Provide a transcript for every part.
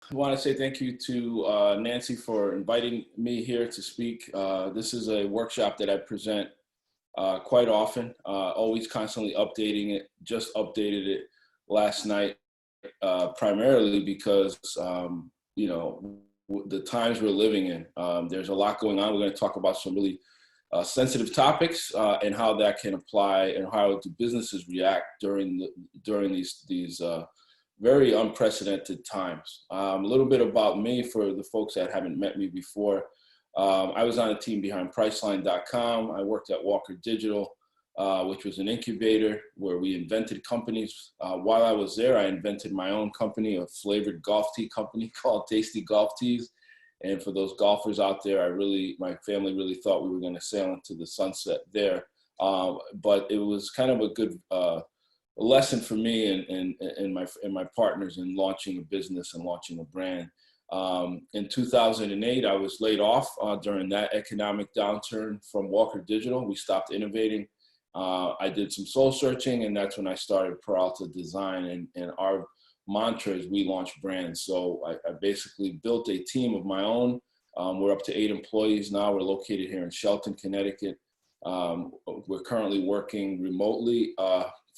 I want to say thank you to Nancy for inviting me here to speak. This is a workshop that I present quite often, always constantly updating it. Just updated it last night, primarily because, the times we're living in. There's a lot going on. We're going to talk about some really sensitive topics and how that can apply and how do businesses react during these very unprecedented times. A little bit about me for the folks that haven't met me before. I was on a team behind Priceline.com. I worked at Walker Digital, which was an incubator where we invented companies. While I was there, I invented my own company, a flavored golf tea company called Tasty Golf Teas. And for those golfers out there, my family really thought we were going to sail into the sunset there. But it was kind of a good lesson for me and my partners in launching a business and launching a brand. In 2008, I was laid off during that economic downturn from Walker Digital. We stopped innovating. I did some soul searching, and that's when I started Peralta Design. And our mantra is we launch brands. So I basically built a team of my own. We're up to 8 employees now. We're located here in Shelton, Connecticut. We're currently working remotely,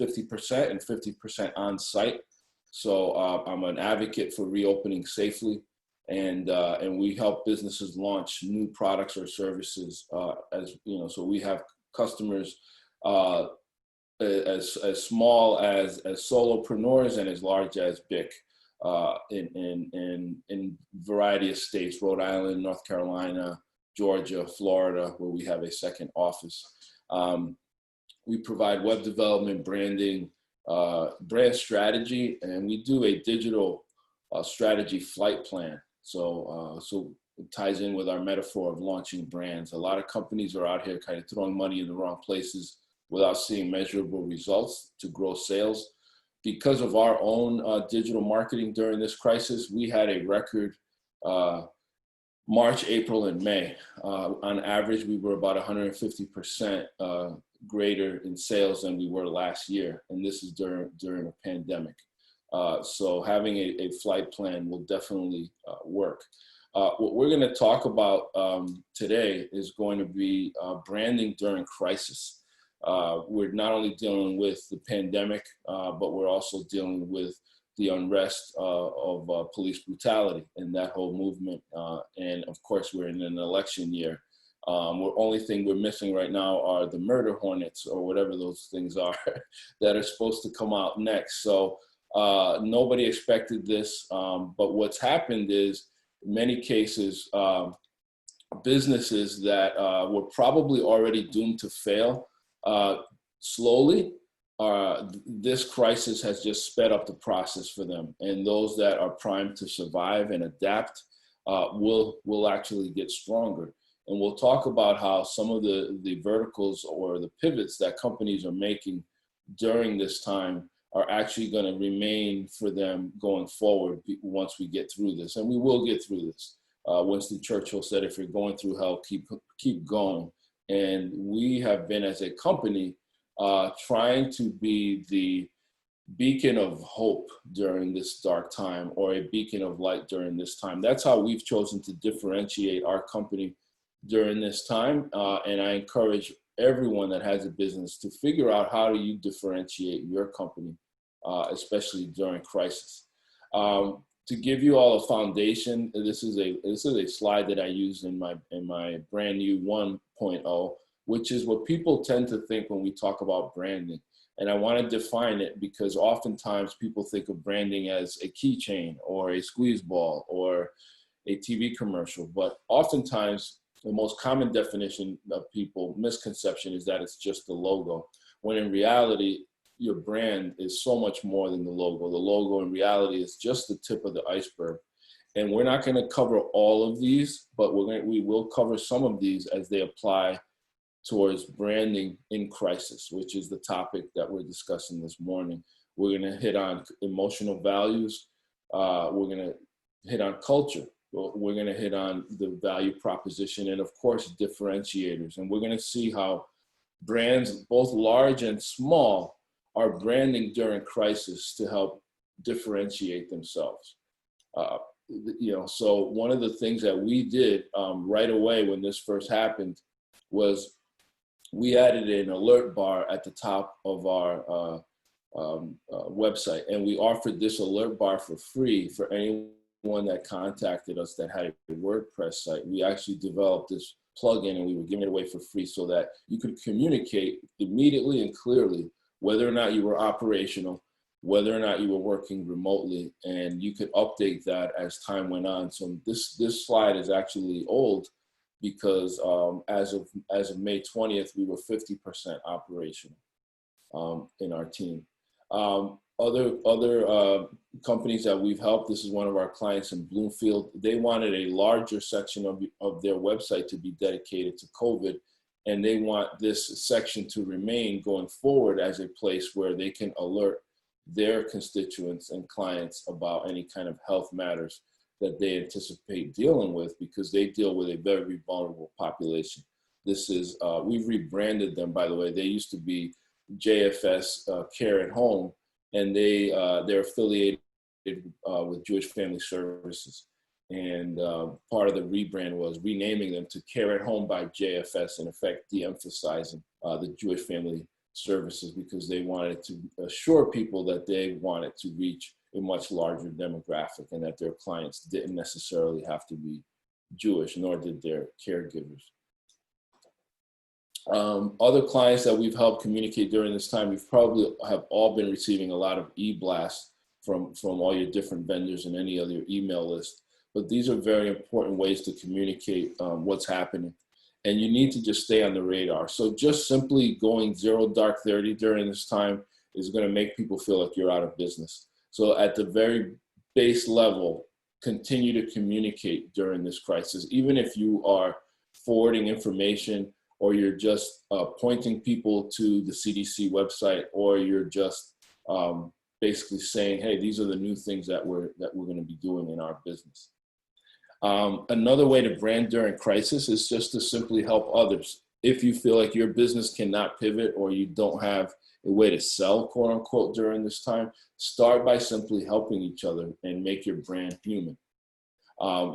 50% and 50% on site. So I'm an advocate for reopening safely, and we help businesses launch new products or services. So we have customers as small as solopreneurs and as large as big in variety of states: Rhode Island, North Carolina, Georgia, Florida, where we have a second office. We provide web development, branding, brand strategy, and we do a digital strategy flight plan. So it ties in with our metaphor of launching brands. A lot of companies are out here kind of throwing money in the wrong places without seeing measurable results to grow sales. Because of our own digital marketing during this crisis, we had a record March, April, and May. On average, we were about 150% greater in sales than we were last year. And this is during a pandemic. So having a flight plan will definitely work. What we're going to talk about today is going to be branding during crisis. We're not only dealing with the pandemic, but we're also dealing with the unrest of police brutality and that whole movement. And of course, we're in an election year. Only thing we're missing right now are the murder hornets or whatever those things are that are supposed to come out next. So nobody expected this, but what's happened is in many cases, businesses that were probably already doomed to fail slowly, this crisis has just sped up the process for them. And those that are primed to survive and adapt will actually get stronger. And we'll talk about how some of the verticals or the pivots that companies are making during this time are actually going to remain for them going forward once we get through this. And we will get through this. Winston Churchill said, if you're going through hell, keep going. And we have been, as a company, trying to be the beacon of hope during this dark time, or a beacon of light during this time. That's how we've chosen to differentiate our company during this time. And I encourage everyone that has a business to figure out how do you differentiate your company, especially during crisis. To give you all a foundation, this is a slide that I use in my brand new 1.0, which is what people tend to think when we talk about branding. And I want to define it because oftentimes people think of branding as a keychain or a squeeze ball or a TV commercial. But oftentimes the most common definition of misconception is that it's just the logo, when in reality, your brand is so much more than the logo. The logo in reality is just the tip of the iceberg. And we're not going to cover all of these, but we will cover some of these as they apply towards branding in crisis, which is the topic that we're discussing this morning. We're going to hit on emotional values. We're going to hit on culture. We're going to hit on the value proposition and, of course, differentiators. And we're going to see how brands, both large and small, are branding during crisis to help differentiate themselves. So one of the things that we did right away when this first happened was we added an alert bar at the top of our website, and we offered this alert bar for free for anyone that contacted us that had a WordPress site. We actually developed this plugin, and we were giving it away for free so that you could communicate immediately and clearly whether or not you were operational, whether or not you were working remotely, and you could update that as time went on. So this slide is actually old because as of May 20th, we were 50% operational in our team. Other companies that we've helped, this is one of our clients in Bloomfield. They wanted a larger section of their website to be dedicated to COVID, and they want this section to remain going forward as a place where they can alert their constituents and clients about any kind of health matters that they anticipate dealing with, because they deal with a very vulnerable population. This is, we've rebranded them, by the way. They used to be JFS Care at Home, and they're affiliated with Jewish Family Services. And part of the rebrand was renaming them to Care at Home by JFS, in effect de-emphasizing the Jewish Family Services, because they wanted to assure people that they wanted to reach a much larger demographic and that their clients didn't necessarily have to be Jewish, nor did their caregivers. Other clients that we've helped communicate during this time, we've probably have all been receiving a lot of e-blasts from all your different vendors and any other email list. But these are very important ways to communicate what's happening. And you need to just stay on the radar. So just simply going zero dark 30 during this time is going to make people feel like you're out of business. So at the very base level, continue to communicate during this crisis, even if you are forwarding information, or you're just pointing people to the CDC website, or you're just basically saying, hey, these are the new things that we're going to be doing in our business. Another way to brand during crisis is just to simply help others. If you feel like your business cannot pivot, or you don't have a way to sell, quote unquote, during this time, start by simply helping each other and make your brand human.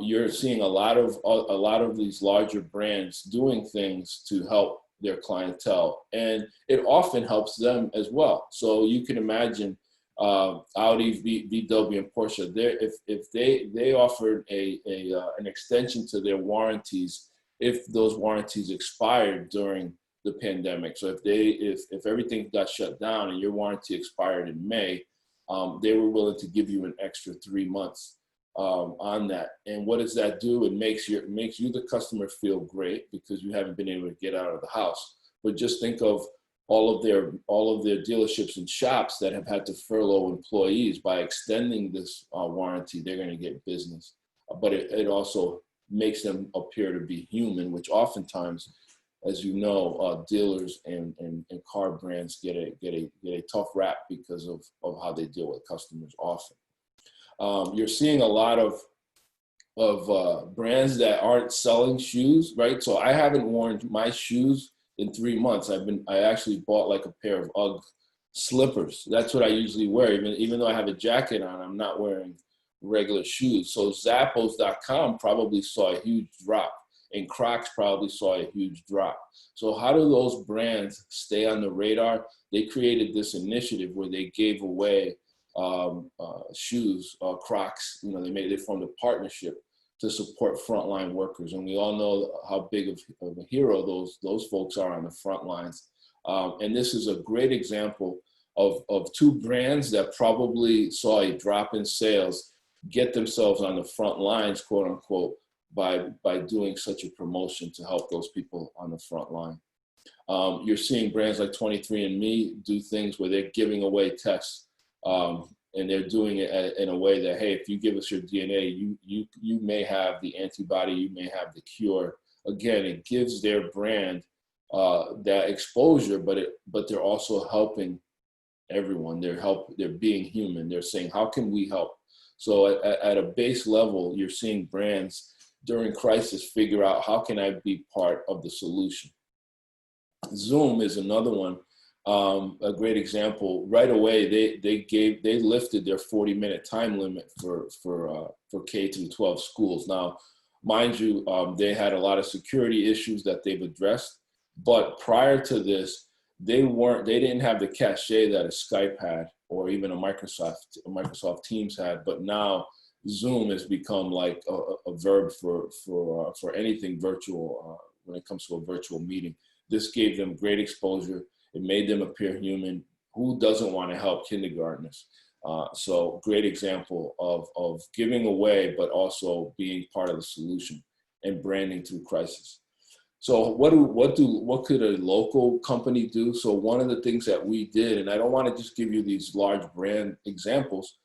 You're seeing a lot of these larger brands doing things to help their clientele, and it often helps them as well. So you can imagine Audi, VW, and Porsche. If they offered an extension to their warranties, if those warranties expired during the pandemic. So if everything got shut down and your warranty expired in May, they were willing to give you an extra 3 months on that. And what does that do? It makes you, the customer, feel great because you haven't been able to get out of the house. But just think of all of their dealerships and shops that have had to furlough employees. By extending this warranty, they're going to get business. But it also makes them appear to be human, which oftentimes, as you know, dealers and car brands get a tough rap because of how they deal with customers often. You're seeing a lot of brands that aren't selling shoes, right? So I haven't worn my shoes in 3 months. I actually bought like a pair of UGG slippers. That's what I usually wear. Even though I have a jacket on, I'm not wearing regular shoes. So Zappos.com probably saw a huge drop, and Crocs probably saw a huge drop. So how do those brands stay on the radar? They created this initiative where they gave away shoes, Crocs. They formed a partnership to support frontline workers, and we all know how big of a hero those folks are on the front lines. And this is a great example of two brands that probably saw a drop in sales get themselves on the front lines, quote unquote, by doing such a promotion to help those people on the front line. You're seeing brands like 23andMe do things where they're giving away tests. And they're doing it in a way that, hey, if you give us your DNA, you may have the antibody, you may have the cure. Again, it gives their brand that exposure, but they're also helping everyone. They're being human. They're saying, how can we help? So at a base level, you're seeing brands during crisis figure out, how can I be part of the solution? Zoom is another one. A great example, right away, they lifted their 40-minute time limit for K through 12 schools. Now, mind you, they had a lot of security issues that they've addressed, but prior to this, they didn't have the cachet that a Skype had, or even a Microsoft Teams had. But now Zoom has become like a verb for anything virtual when it comes to a virtual meeting. This gave them great exposure. It made them appear human. Who doesn't want to help kindergartners? So great example of giving away, but also being part of the solution and branding through crisis. So what could a local company do? So one of the things that we did, and I don't want to just give you these large brand examples,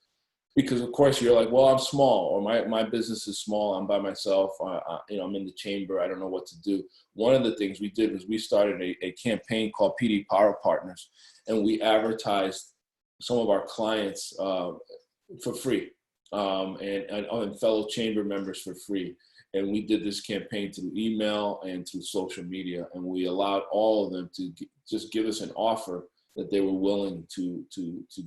because of course you're like, well, I'm small, or my business is small, I'm by myself, I'm in the chamber, I don't know what to do. One of the things we did was we started a campaign called PD Power Partners, and we advertised some of our clients for free, and fellow chamber members for free. And we did this campaign through email and through social media, and we allowed all of them to just give us an offer that they were willing to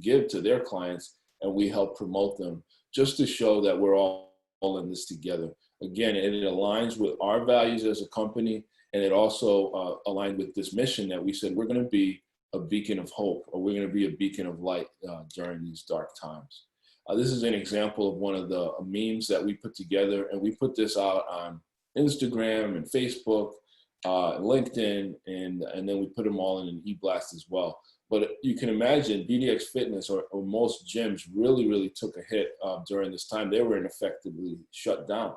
give to their clients, and we helped promote them just to show that we're all in this together. Again, it aligns with our values as a company, and it also aligned with this mission that we said we're going to be a beacon of hope, or we're going to be a beacon of light during these dark times. This is an example of one of the memes that we put together, and we put this out on Instagram and Facebook, LinkedIn, and then we put them all in an e-blast as well. But you can imagine BDX Fitness or most gyms really took a hit during this time. They were effectively shut down.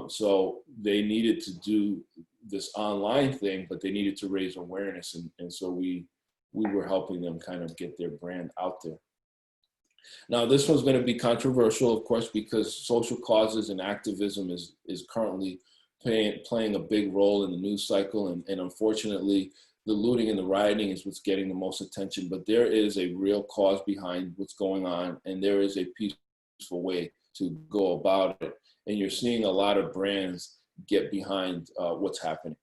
So they needed to do this online thing, but they needed to raise awareness. And so we were helping them kind of get their brand out there. Now, this one's going to be controversial, of course, because social causes and activism is currently playing a big role in the news cycle. And unfortunately, the looting and the rioting is what's getting the most attention. But there is a real cause behind what's going on, and there is a peaceful way to go about it. And you're seeing a lot of brands get behind what's happening.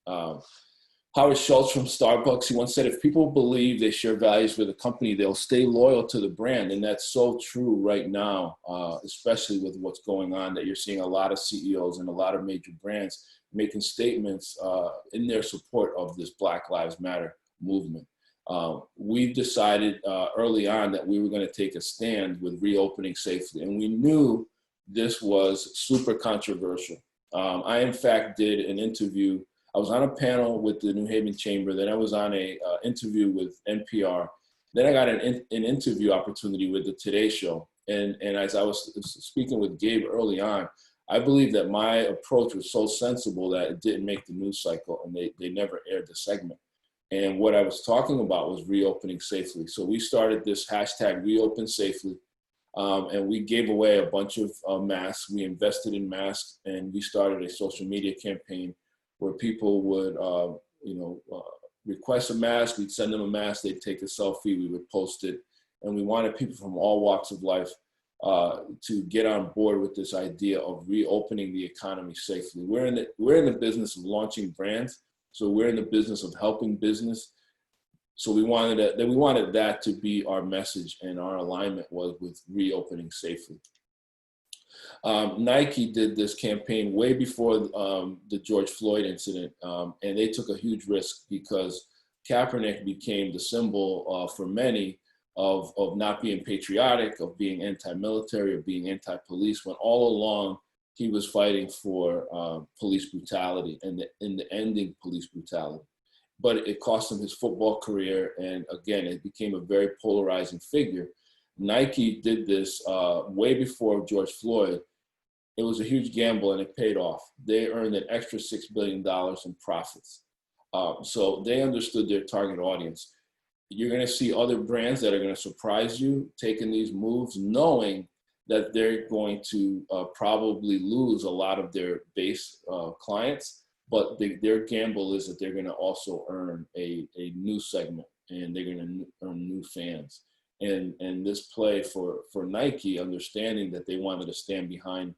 Howard Schultz from Starbucks, he once said, if people believe they share values with a company, they'll stay loyal to the brand. And that's so true right now, especially with what's going on, that you're seeing a lot of CEOs and a lot of major brands making statements in their support of this Black Lives Matter movement. We decided early on that we were going to take a stand with reopening safely. And we knew this was super controversial. I, in fact, did an interview. I was on a panel with the New Haven Chamber. Then I was on a interview with NPR. Then I got an interview opportunity with the Today Show. And as I was speaking with Gabe early on, I believe that my approach was so sensible that it didn't make the news cycle, and they never aired the segment. And what I was talking about was reopening safely. So we started this hashtag reopen safely, and we gave away a bunch of masks. We invested in masks, and we started a social media campaign where people would, request a mask. We'd send them a mask. They'd take a selfie. We would post it. And we wanted people from all walks of life to get on board with this idea of reopening the economy safely. We're in the business of launching brands. So we're in the business of helping business. So we wanted that to be our message, and our alignment was with reopening safely. Nike did this campaign way before the George Floyd incident, and they took a huge risk because Kaepernick became the symbol for many of not being patriotic, of being anti-military, of being anti-police, when all along he was fighting for police brutality and the ending police brutality. But it cost him his football career, and again, it became a very polarizing figure. Nike did this way before George Floyd. It was a huge gamble, and it paid off. They earned an extra $6 billion in profits. So they understood their target audience. You're going to see other brands that are going to surprise you taking these moves, knowing that they're going to probably lose a lot of their base clients, but their gamble is that they're going to also earn a new segment, and they're going to earn new fans. And this play for Nike, understanding that they wanted to stand behind,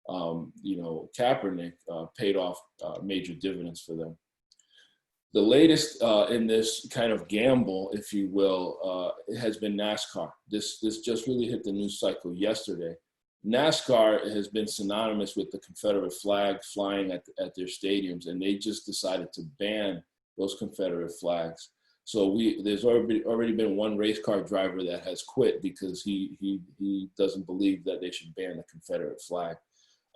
Kaepernick, paid off major dividends for them. The latest in this kind of gamble, if you will, has been NASCAR. This just really hit the news cycle yesterday. NASCAR has been synonymous with the Confederate flag flying at their stadiums, and they just decided to ban those Confederate flags. So there's already been one race car driver that has quit because he doesn't believe that they should ban the Confederate flag,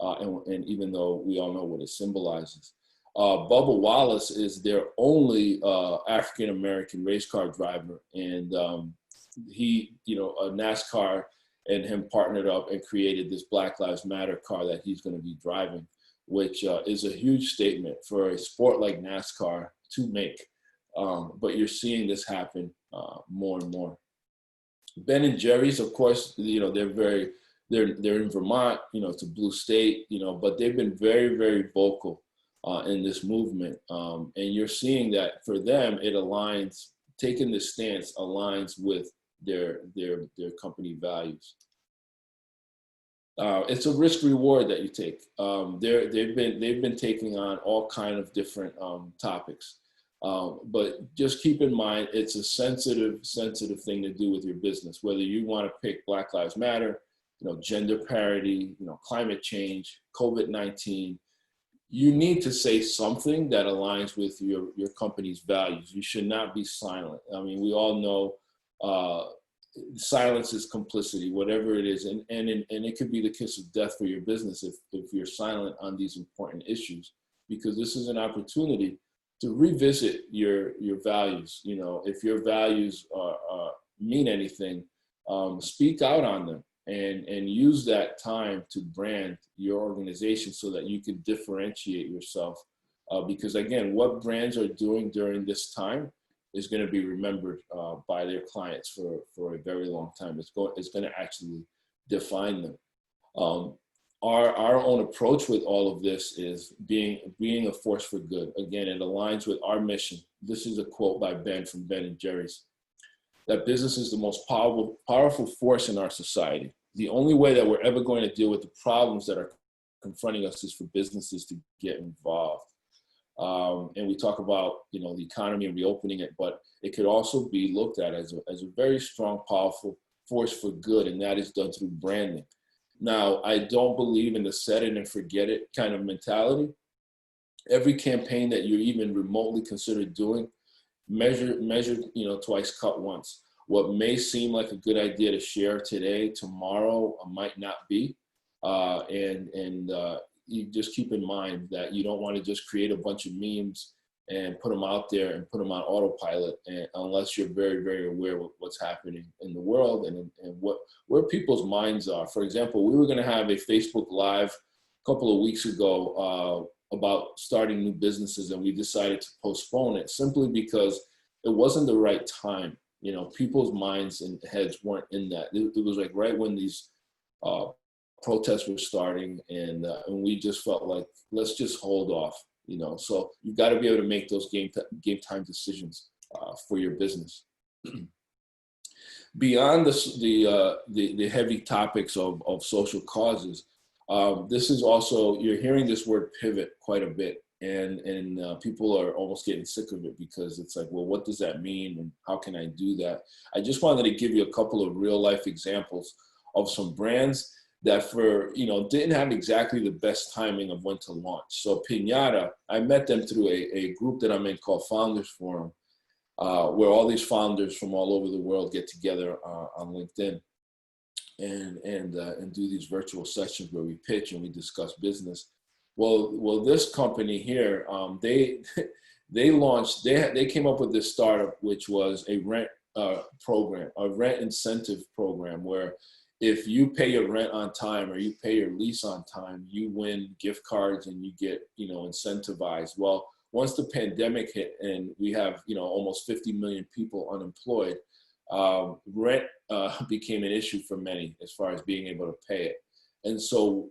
and even though we all know what it symbolizes. Bubba Wallace is their only African-American race car driver, and he, NASCAR and him partnered up and created this Black Lives Matter car that he's going to be driving, which is a huge statement for a sport like NASCAR to make. But you're seeing this happen more and more. Ben and Jerry's, of course, they're in Vermont, it's a blue state, but they've been very, very vocal in this movement. And you're seeing that for them, it aligns, taking this stance aligns with their company values. It's a risk reward that you take. They've been taking on all kind of different topics. But just keep in mind, it's a sensitive thing to do with your business, whether you want to pick Black Lives Matter, gender parity, climate change, COVID-19. You need to say something that aligns with your company's values. You should not be silent. I mean, we all know silence is complicity, whatever it is. And it could be the kiss of death for your business if you're silent on these important issues, because this is an opportunity to revisit your values. If your values mean anything, speak out on them. And use that time to brand your organization so that you can differentiate yourself. Because again, what brands are doing during this time is going to be remembered by their clients for a very long time. It's going to actually define them. Our own approach with all of this is being a force for good. Again, it aligns with our mission. This is a quote by Ben from Ben and Jerry's, that business is the most powerful force in our society. The only way that we're ever going to deal with the problems that are confronting us is for businesses to get involved. And we talk about, the economy and reopening it, but it could also be looked at as a very strong, powerful force for good, and that is done through branding. Now, I don't believe in the set it and forget it kind of mentality. Every campaign that you're even remotely considered doing, measure, twice, cut once. What may seem like a good idea to share today, tomorrow might not be. You just keep in mind that you don't want to just create a bunch of memes and put them out there and put them on autopilot, unless you're very, very aware of what's happening in the world and where people's minds are. For example, we were going to have a Facebook Live a couple of weeks ago about starting new businesses, and we decided to postpone it simply because it wasn't the right time. People's minds and heads weren't in that. It was like right when these protests were starting, and we just felt like, let's just hold off. So you've got to be able to make those game time decisions for your business. Beyond the heavy topics of social causes, this is also, you're hearing this word pivot quite a bit, and people are almost getting sick of it because it's like, well, what does that mean, and how can I do that? I just wanted to give you a couple of real life examples of some brands that didn't have exactly the best timing of when to launch. So Piñata, I met them through a group that I'm in called Founders Forum, where all these founders from all over the world get together on LinkedIn and do these virtual sessions where we pitch and we discuss business. Well, this company here, they came up with this startup, which was a rent program, a rent incentive program, where if you pay your rent on time or you pay your lease on time, you win gift cards and you get, incentivized. Well, once the pandemic hit and we have, almost 50 million people unemployed, rent became an issue for many as far as being able to pay it. And so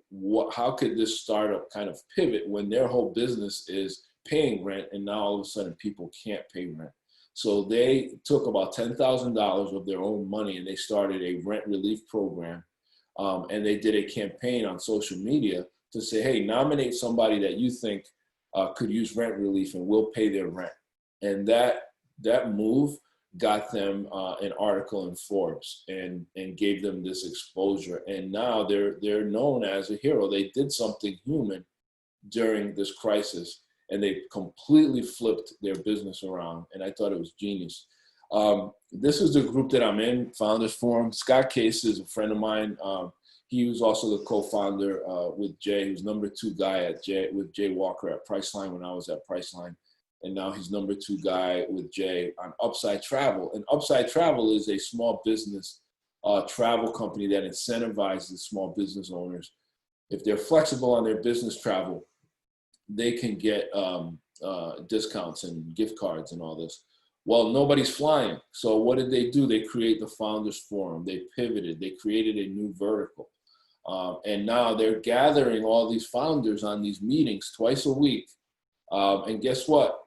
how could this startup kind of pivot when their whole business is paying rent and now all of a sudden people can't pay rent? So they took about $10,000 of their own money and they started a rent relief program. And they did a campaign on social media to say, hey, nominate somebody that you think could use rent relief and we'll pay their rent. And that move got them an article in Forbes and gave them this exposure. And now they're known as a hero. They did something human during this crisis, and they completely flipped their business around. And I thought it was genius. This is the group that I'm in, Founders Forum. Scott Case is a friend of mine. He was also the co-founder with Jay. He was #2 guy with Jay Walker at Priceline when I was at Priceline. And now he's #2 guy with Jay on Upside Travel. And Upside Travel is a small business travel company that incentivizes small business owners. If they're flexible on their business travel, they can get discounts and gift cards and all this. Well, nobody's flying. So what did they do? They create the Founders Forum. They pivoted. They created a new vertical. And now they're gathering all these founders on these meetings twice a week. And guess what?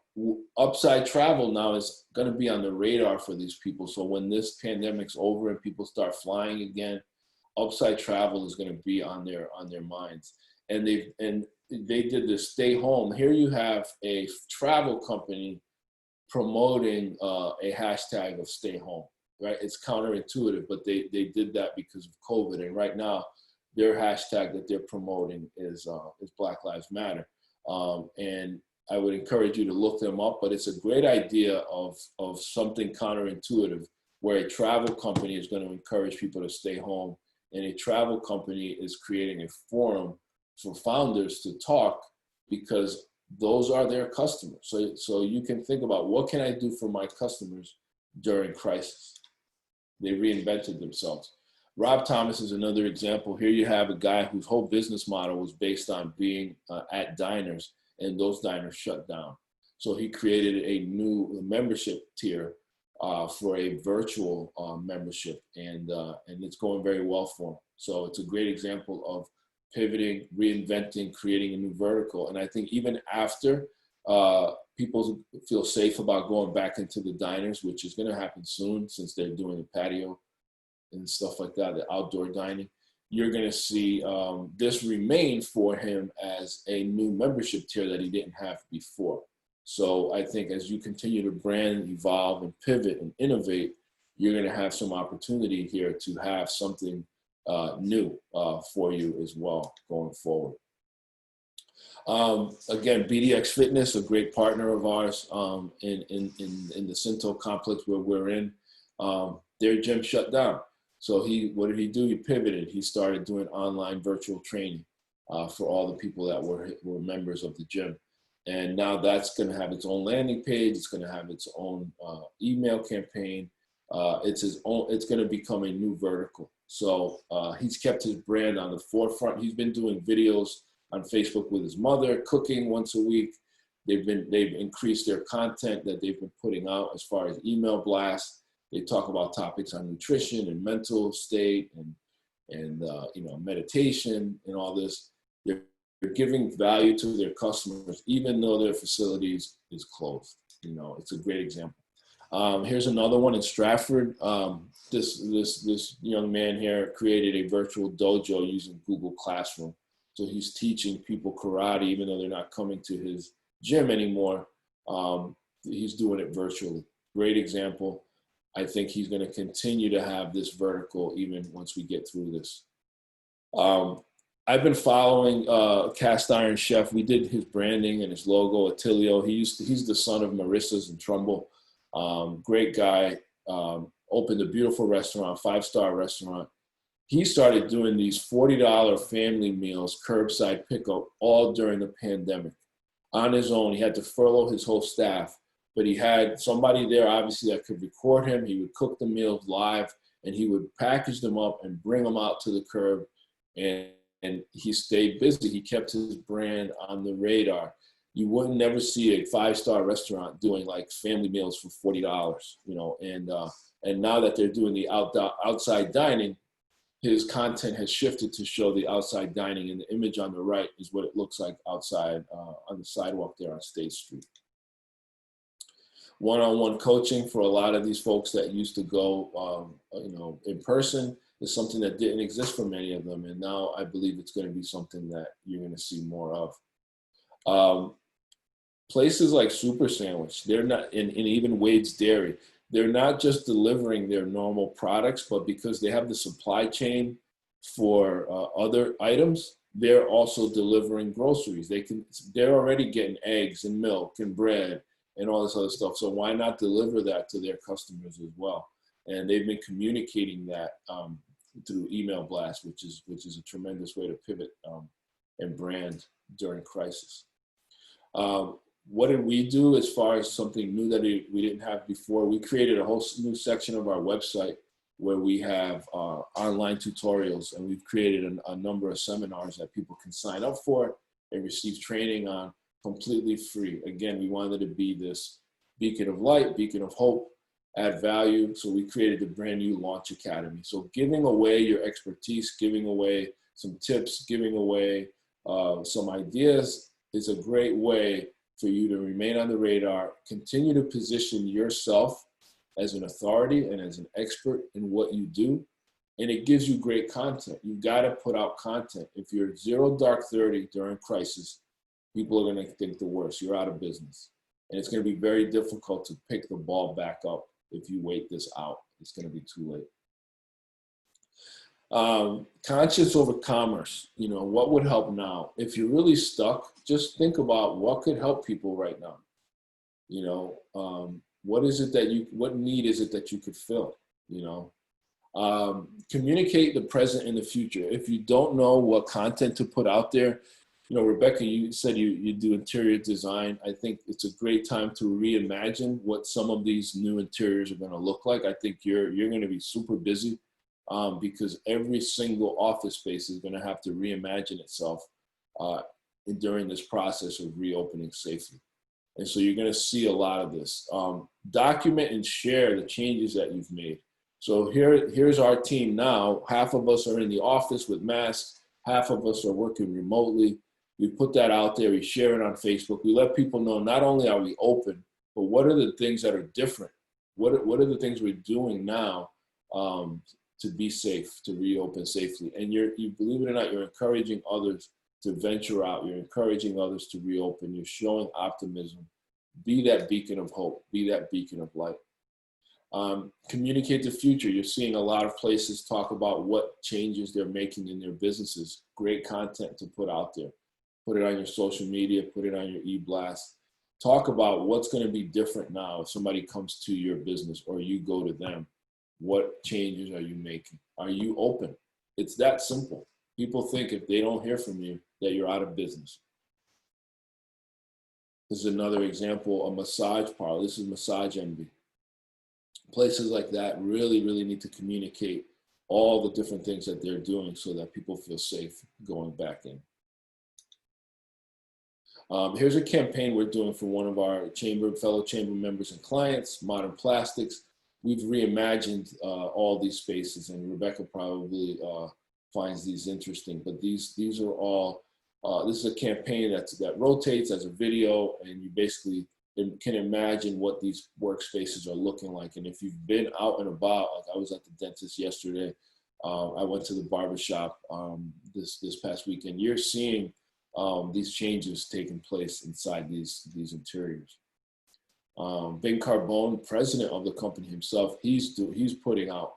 Upside Travel now is going to be on the radar for these people. So when this pandemic's over and people start flying again, Upside Travel is going to be on their minds. And they did this stay home. Here you have a travel company promoting a hashtag of stay home, right? It's counterintuitive, but they did that because of COVID. And right now, their hashtag that they're promoting is Black Lives Matter. And I would encourage you to look them up, but it's a great idea of something counterintuitive where a travel company is going to encourage people to stay home, and a travel company is creating a forum for founders to talk, because those are their customers. So you can think about, what can I do for my customers during crisis? They reinvented themselves. Rob Thomas is another example. Here you have a guy whose whole business model was based on being at diners, and those diners shut down. So he created a new membership tier for a virtual membership, and it's going very well for him. So it's a great example of pivoting, reinventing, creating a new vertical. And I think even after people feel safe about going back into the diners, which is going to happen soon since they're doing the patio and stuff like that, the outdoor dining, you're going to see this remain for him as a new membership tier that he didn't have before. So I think as you continue to brand, evolve, and pivot and innovate, you're going to have some opportunity here to have something new for you as well going forward. Again, BDX Fitness, a great partner of ours in the Cinto complex where we're in. Their gym shut down. So what did he do? He pivoted. He started doing online virtual training for all the people that were members of the gym. And now that's going to have its own landing page. It's going to have its own email campaign. It's going to become a new vertical. So he's kept his brand on the forefront. He's been doing videos on Facebook with his mother, cooking once a week. They've increased their content that they've been putting out as far as email blasts. They talk about topics on nutrition and mental state and meditation and all this. They're giving value to their customers, even though their facilities is closed. It's a great example. Here's another one in Stratford. This young man here created a virtual dojo using Google Classroom. So he's teaching people karate, even though they're not coming to his gym anymore. He's doing it virtually. Great example. I think he's going to continue to have this vertical even once we get through this. I've been following Cast Iron Chef. We did his branding and his logo, Attilio. He's the son of Marissa's in Trumbull. Great guy. Opened a beautiful restaurant, 5-star restaurant. He started doing these $40 family meals, curbside pickup, all during the pandemic. On his own, he had to furlough his whole staff, but he had somebody there, obviously, that could record him. He would cook the meals live, and he would package them up and bring them out to the curb. And he stayed busy. He kept his brand on the radar. You wouldn't never see a 5-star restaurant doing like family meals for $40, and now that they're doing the outside dining, his content has shifted to show the outside dining, and the image on the right is what it looks like outside on the sidewalk there on State Street. One-on-one coaching for a lot of these folks that used to go, in person is something that didn't exist for many of them, and now I believe it's going to be something that you're going to see more of. places like Super Sandwich, they're not, and even Wade's Dairy, they're not just delivering their normal products, but because they have the supply chain for other items, they're also delivering groceries. They're already getting eggs and milk and bread and all this other stuff. So why not deliver that to their customers as well? And they've been communicating that through email blasts, which is a tremendous way to pivot and brand during crisis. What did we do as far as something new that we didn't have before? We created a whole new section of our website where we have online tutorials, and we've created a number of seminars that people can sign up for and receive training on completely free. Again, we wanted to be this beacon of light, beacon of hope, add value. So we created the brand new Launch Academy. So giving away your expertise, giving away some tips, giving away some ideas is a great way for you to remain on the radar, continue to position yourself as an authority and as an expert in what you do. And it gives you great content. You gotta put out content. If you're 0 dark 30 during crisis, people are gonna think the worst. You're out of business. And it's gonna be very difficult to pick the ball back up if you wait this out. It's gonna be too late. Conscience over commerce. You know, what would help now? If you're really stuck, just think about what could help people right now. You know, what need is it that you could fill? You know, communicate the present and the future. If you don't know what content to put out there, you know, Rebecca, you said you do interior design. I think it's a great time to reimagine what some of these new interiors are going to look like. I think you're going to be super busy because every single office space is going to have to reimagine itself during this process of reopening safely. And so you're going to see a lot of this. Document and share the changes that you've made. So here's our team now. Half of us are in the office with masks. Half of us are working remotely. We put that out there. We share it on Facebook. We let people know not only are we open, but what are the things that are different? What are the things we're doing now to be safe, to reopen safely? And you believe it or not, you're encouraging others to venture out. You're encouraging others to reopen. You're showing optimism. Be that beacon of hope. Be that beacon of light. Communicate the future. You're seeing a lot of places talk about what changes they're making in their businesses. Great content to put out there. Put it on your social media, put it on your e-blast. Talk about what's going to be different now if somebody comes to your business or you go to them. What changes are you making? Are you open? It's that simple. People think if they don't hear from you that you're out of business. This is another example, a massage parlor. This is Massage Envy. Places like that really, really need to communicate all the different things that they're doing so that people feel safe going back in. Here's a campaign we're doing for one of our fellow chamber members and clients, Modern Plastics. We've reimagined all these spaces, and Rebecca probably finds these interesting, but these are all, this is a campaign that rotates as a video, and you basically can imagine what these workspaces are looking like. And if you've been out and about, like I was at the dentist yesterday, I went to the barbershop this past weekend, you're seeing these changes taking place inside these interiors. Ben Carbone, president of the company himself, he's putting out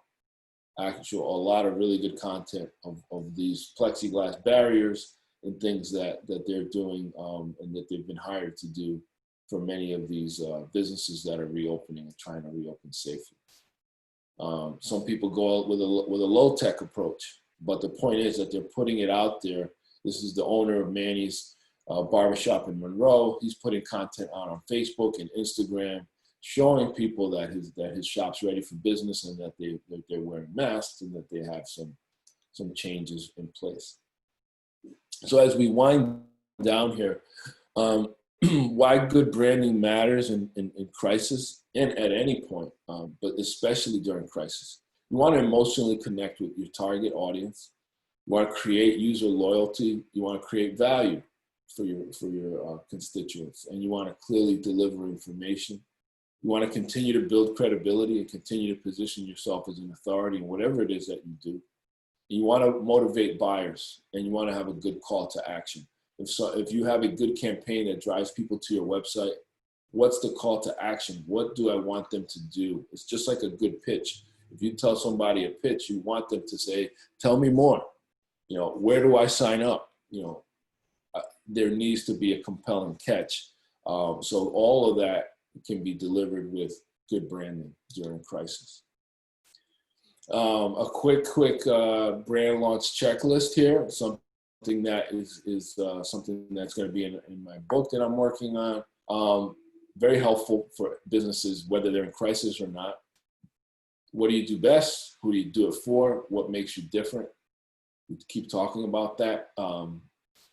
a lot of really good content of these plexiglass barriers and things that they're doing and that they've been hired to do for many of these businesses that are reopening and trying to reopen safely. Some people go out with a low-tech approach, but the point is that they're putting it out there. This is the owner of Manny's barbershop in Monroe. He's putting content out on Facebook and Instagram, showing people that his shop's ready for business and that they're wearing masks and that they have some changes in place. So as we wind down here, why good branding matters in crisis and at any point, but especially during crisis. You want to emotionally connect with your target audience. You want to create user loyalty. You want to create value for your constituents, and you want to clearly deliver information. You want to continue to build credibility and continue to position yourself as an authority in whatever it is that you do. You want to motivate buyers, and you want to have a good call to action. If you have a good campaign that drives people to your website, what's the call to action? What do I want them to do? It's just like a good pitch. If you tell somebody a pitch, you want them to say, tell me more. You know, where do I sign up? You know, there needs to be a compelling catch. So all of that can be delivered with good branding during crisis. A quick brand launch checklist here. Something that is something that's going to be in my book that I'm working on. Very helpful for businesses, whether they're in crisis or not. What do you do best? Who do you do it for? What makes you different? We keep talking about that.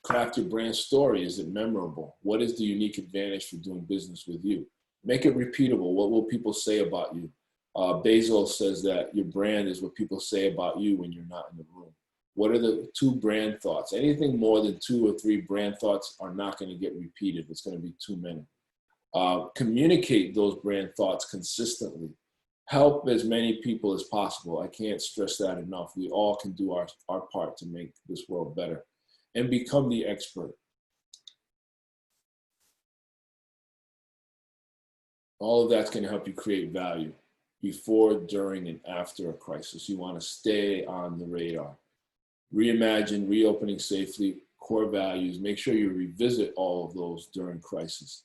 Craft your brand story. Is it memorable? What is the unique advantage for doing business with you? Make it repeatable. What will people say about you? Bezos says that your brand is what people say about you when you're not in the room. What are the 2 brand thoughts? Anything more than 2 or 3 brand thoughts are not going to get repeated. It's going to be too many. Communicate those brand thoughts consistently. Help as many people as possible. I can't stress that enough. We all can do our part to make this world better. And become the expert. All of that's going to help you create value before, during, and after a crisis. You want to stay on the radar. Reimagine, reopening safely, core values. Make sure you revisit all of those during crisis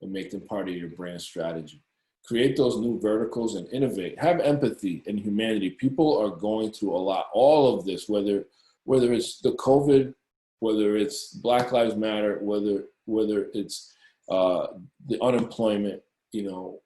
and make them part of your brand strategy. Create those new verticals and innovate. Have empathy and humanity. People are going through a lot. All of this, whether it's the COVID, whether it's Black Lives Matter, whether it's the unemployment, you know,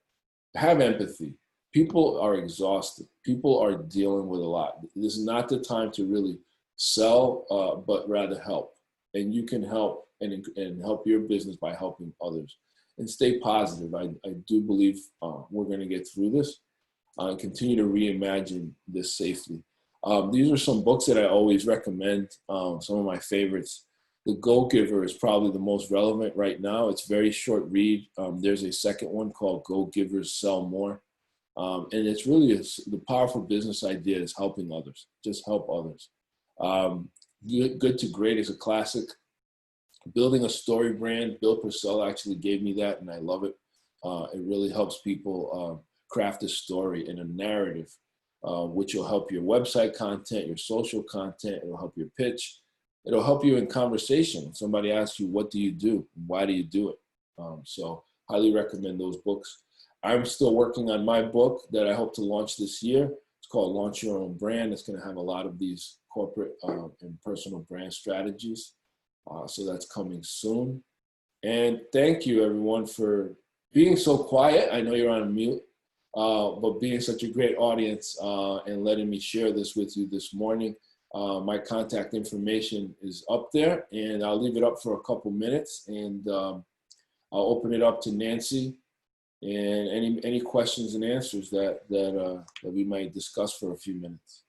have empathy. People are exhausted. People are dealing with a lot. This is not the time to really sell, but rather help. And you can help and help your business by helping others. And stay positive. I do believe we're going to get through this and continue to reimagine this safely. These are some books that I always recommend, some of my favorites. The Go-Giver is probably the most relevant right now. It's very short read. There's a second one called Go-Givers Sell More. And it's really the powerful business idea is helping others. Just help others. Good to Great is a classic. Building a story brand. Bill Purcell actually gave me that, and I love it. It really helps people craft a story and a narrative, which will help your website content, your social content. It'll help your pitch. It'll help you in conversation. Somebody asks you, what do you do? Why do you do it? So highly recommend those books. I'm still working on my book that I hope to launch this year. It's called Launch Your Own Brand. It's going to have a lot of these corporate and personal brand strategies. So that's coming soon. And thank you, everyone, for being so quiet. I know you're on mute, but being such a great audience and letting me share this with you this morning. My contact information is up there, and I'll leave it up for a couple minutes, and I'll open it up to Nancy and any questions and answers that we might discuss for a few minutes.